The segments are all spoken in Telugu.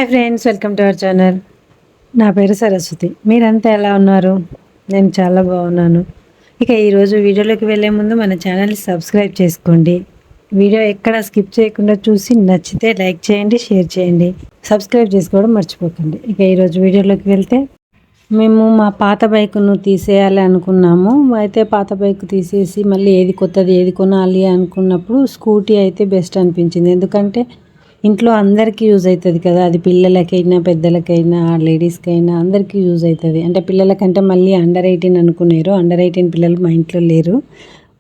Hi friends, welcome to our channel. నా పేరు సరస్వతి. మీరంతా ఎలా ఉన్నారు? నేను చాలా బాగున్నాను. ఇక ఈరోజు వీడియోలోకి వెళ్ళే ముందు మన ఛానల్ని సబ్స్క్రైబ్ చేసుకోండి. వీడియో ఎక్కడ స్కిప్ చేయకుండా చూసి నచ్చితే లైక్ చేయండి, షేర్ చేయండి, సబ్స్క్రైబ్ చేసుకోవడం మర్చిపోకండి. ఇక ఈరోజు వీడియోలోకి వెళ్తే మేము మా పాత బైక్ను తీసేయాలి అనుకున్నాము. అయితే పాత బైక్ తీసేసి మళ్ళీ ఏది కొత్తది ఏది కొనాలి అనుకున్నప్పుడు స్కూటీ అయితే బెస్ట్ అనిపించింది. ఎందుకంటే ఇంట్లో అందరికీ యూజ్ అవుతుంది కదా, అది పిల్లలకైనా పెద్దలకైనా లేడీస్కైనా అందరికీ యూజ్ అవుతుంది. అంటే పిల్లలకంటే మళ్ళీ అండర్ 18 అనుకున్నారు. అండర్ 18 పిల్లలు మా ఇంట్లో లేరు.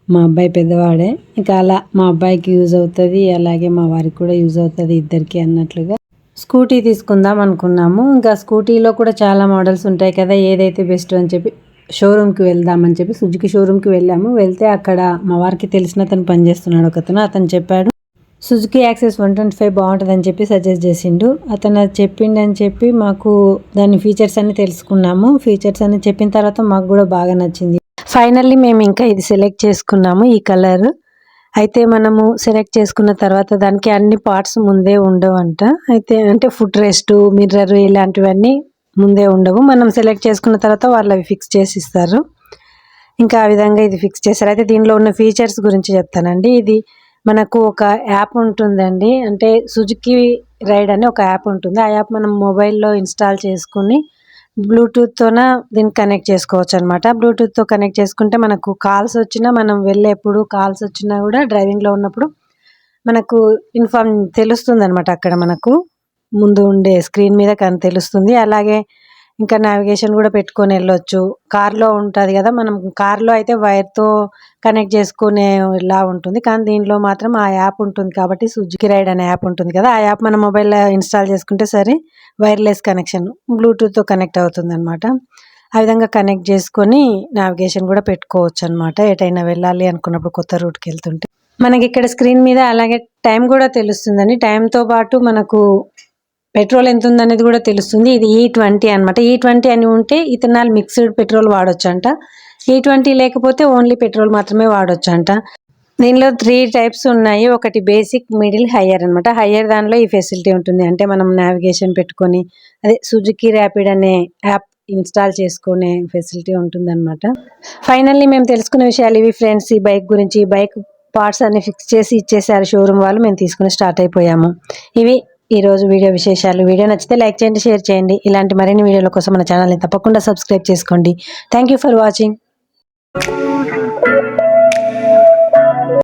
మా అబ్బాయి పెద్దవాడే. ఇంకా అలా మా అబ్బాయికి యూజ్ అవుతుంది, అలాగే మా వారికి కూడా యూజ్ అవుతుంది, ఇద్దరికి అన్నట్లుగా స్కూటీ తీసుకుందాం అనుకున్నాము. ఇంకా స్కూటీలో కూడా చాలా మోడల్స్ ఉంటాయి కదా, ఏదైతే బెస్ట్ అని చెప్పి షోరూమ్కి వెళ్దామని చెప్పి సుజుకి షోరూమ్కి వెళ్ళాము. వెళ్తే అక్కడ మా వారికి తెలిసిన అతను పనిచేస్తున్నాడు ఒకతను. అతను చెప్పాడు సుజుకి యాక్సెస్ 125 బాగుంటుందని చెప్పి సజెస్ట్ చేసిండు. అతను అది చెప్పిండని చెప్పి మాకు దాని ఫీచర్స్ అన్ని తెలుసుకున్నాము. ఫీచర్స్ అన్ని చెప్పిన తర్వాత మాకు కూడా బాగా నచ్చింది. ఫైనల్లీ మేము ఇంకా ఇది సెలెక్ట్ చేసుకున్నాము, ఈ కలర్. అయితే మనము సెలెక్ట్ చేసుకున్న తర్వాత దానికి అన్ని పార్ట్స్ ముందే ఉండవంట. అయితే అంటే ఫుట్ రెస్ట్, మిర్రర్ ఇలాంటివన్నీ ముందే ఉండవు. మనం సెలెక్ట్ చేసుకున్న తర్వాత వాళ్ళు అవి ఫిక్స్ చేసి ఇస్తారు. ఇంకా ఆ విధంగా ఇది ఫిక్స్ చేస్తారు. అయితే దీనిలో ఉన్న ఫీచర్స్ గురించి చెప్తానండి. ఇది మనకు ఒక యాప్ ఉంటుందండి. అంటే సుజుకి రైడ్ అని ఒక యాప్ ఉంటుంది. ఆ యాప్ మనం మొబైల్లో ఇన్స్టాల్ చేసుకుని బ్లూటూత్తోన దీన్ని కనెక్ట్ చేసుకోవచ్చు అనమాట. బ్లూటూత్తో కనెక్ట్ చేసుకుంటే మనకు కాల్స్ వచ్చినా, మనం వెళ్ళేప్పుడు కాల్స్ వచ్చినా కూడా డ్రైవింగ్లో ఉన్నప్పుడు మనకు తెలుస్తుంది అనమాట. అక్కడ మనకు ముందు ఉండే స్క్రీన్ మీద తెలుస్తుంది. అలాగే ఇంకా నావిగేషన్ కూడా పెట్టుకొని వెళ్ళొచ్చు. కార్లో ఉంటుంది కదా, మనం కార్లో అయితే వైర్తో కనెక్ట్ చేసుకునేలా ఉంటుంది. కానీ దీనిలో మాత్రం ఆ యాప్ ఉంటుంది కాబట్టి, సుజుకి రైడ్ అనే యాప్ ఉంటుంది కదా, ఆ యాప్ మన మొబైల్లో ఇన్స్టాల్ చేసుకుంటే సరే వైర్లెస్ కనెక్షన్ బ్లూటూత్తో కనెక్ట్ అవుతుంది అనమాట. ఆ విధంగా కనెక్ట్ చేసుకొని నావిగేషన్ కూడా పెట్టుకోవచ్చు అనమాట. ఎటైనా వెళ్ళాలి అనుకున్నప్పుడు కొత్త రూట్కి వెళ్తుంటే మనకి ఇక్కడ స్క్రీన్ మీద అలాగే టైం కూడా తెలుస్తుందండి. టైంతో పాటు మనకు పెట్రోల్ ఎంత ఉందనేది కూడా తెలుస్తుంది. ఇది E20 అనమాట. E20 అని ఉంటే ఇథనాల్ మిక్స్డ్ పెట్రోల్ వాడొచ్చు అంట. E20 లేకపోతే ఓన్లీ పెట్రోల్ మాత్రమే వాడొచ్చు అంట. దీనిలో 3 టైప్స్ ఉన్నాయి. ఒకటి బేసిక్, మిడిల్, హయ్యర్ అనమాట. హయ్యర్ దానిలో ఈ ఫెసిలిటీ ఉంటుంది. అంటే మనం నావిగేషన్ పెట్టుకొని అదే సుజుకి ర్యాపిడ్ అనే యాప్ ఇన్స్టాల్ చేసుకునే ఫెసిలిటీ ఉంటుందన్నమాట. ఫైనల్లీ మేము తెలుసుకున్న విషయాలు ఇవి ఫ్రెండ్స్. ఈ బైక్ గురించి, ఈ బైక్ పార్ట్స్ అన్ని ఫిక్స్ చేసి ఇచ్చేసారు షోరూమ్ వాళ్ళు. మేము తీసుకుని స్టార్ట్ అయిపోయాము. ఇవి ఈరోజు వీడియో విశేషాలు. వీడియో నచ్చితే లైక్ చేయండి, షేర్ చేయండి. ఇలాంటి మరిన్ని వీడియోల కోసం మన ఛానల్ని తప్పకుండా సబ్స్క్రైబ్ చేసుకోండి. Thank you for watching.